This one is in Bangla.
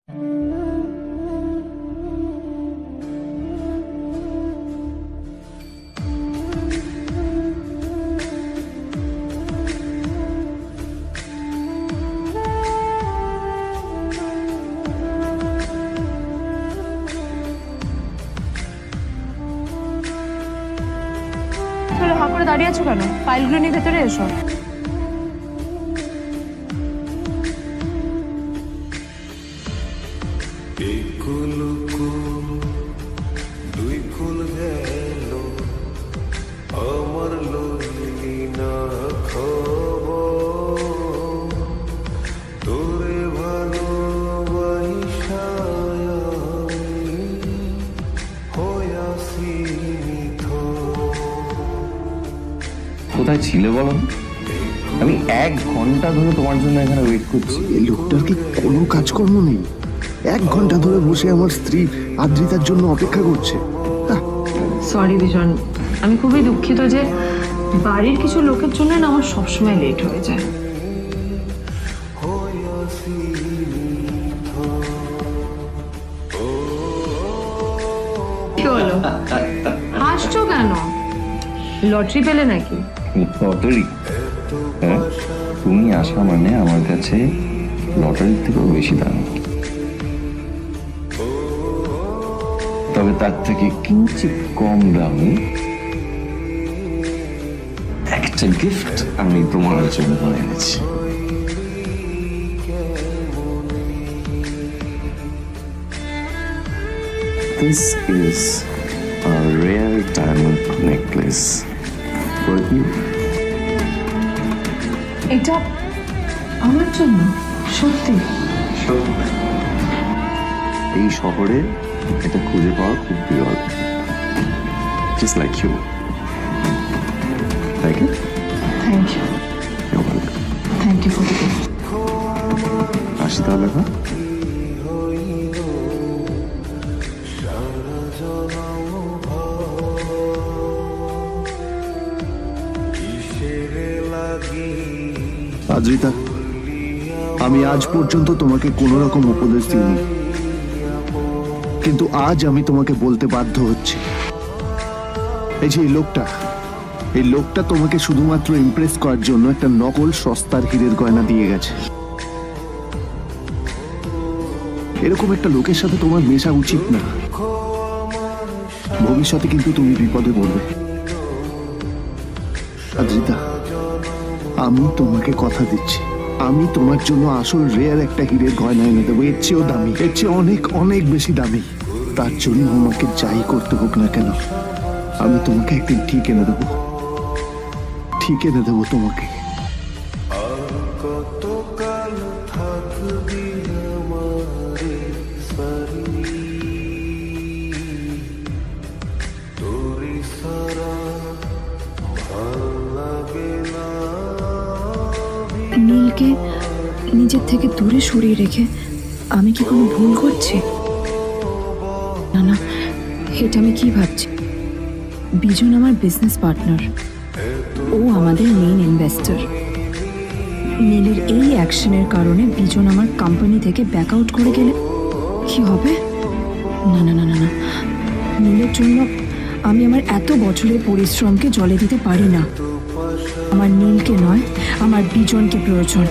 হাঁ করে দাঁড়িয়ে আছো কেন? ফাইলগুলো নিয়ে ভেতরে এসো। কোথায় ছিলে বলো? আমি 1 ঘন্টা ধরে তোমার জন্য এখানে ওয়েট করছি। এই লোকটার কি কোনো কাজকর্ম নেই? 1 ঘন্টা ধরে বসে আমার স্ত্রী আদ্রিতার জন্য অপেক্ষা করছে। সরি বিজন, আমি খুবই দুঃখিত যে বাড়ির কিছু লোকের জন্য না আমার সবসময় লেট হয়ে যায়। কি হলো, হাসছো কেন? লটারি পেলে নাকি? লটারি? হ্যাঁ, তুমি আসা মানে আমার কাছে লটারির থেকেও বেশি দাম। তবে তার থেকে কিঞ্চিত কম দামি একটা গিফট আমি তোমার জন্য এনেছি। This is a rare diamond necklace for you. এটা আমার জন্য? সত্যি? এই শহরে এটা খুঁজে পাওয়া খুব বিরল। Just like you. Like it? Thank you. You're welcome. Thank you for the gift. আসি তাহলে। হ্যাঁ, আদ্রিতা, আমি আজ পর্যন্ত তোমাকে কোনো রকম উপদেশ দিইনি, কিন্তু আজ আমি তোমাকে বলতে বাধ্য হচ্ছি। এই যে এই লোকটা তোমাকে শুধুমাত্র ইমপ্রেস করার জন্য একটা নকল সস্তার হীরের গয়না দিয়ে গেছে। এরকম একটা লোকের সাথে তোমার মেশা উচিত না। ভবিষ্যতে কিন্তু তুমি বিপদে পড়বে। আদ্রিতা, আমি তোমাকে কথা দিচ্ছি, আমি তোমার জন্য আসল রেয়ার একটা হীরের গয়না এনে দেবো। এর চেয়েও দামি, এর চেয়ে অনেক অনেক বেশি দামি। তার জন্য আমাকে যাই করতে হোক না কেন, আমি তোমাকে একদিন ঠিক এনে দেবো, ঠিক এনে দেবো তোমাকে। নীলকে নিজের থেকে দূরে সরিয়ে রেখে আমি কি কোনো ভুল করছি? না না, এটা আমি কি ভাবছি? বিজন আমার বিজনেস পার্টনার, ও আমাদের মেইন ইনভেস্টর। নীলের এই অ্যাকশনের কারণে বিজন আমার কোম্পানি থেকে ব্যাক আউট করে গেলে কি হবে? না না না না না, নীলের জন্য আমি আমার এত বছরের পরিশ্রমকে জলে দিতে পারি না। আমার নীলকে নয়, আমার বিজনকে প্রয়োজন।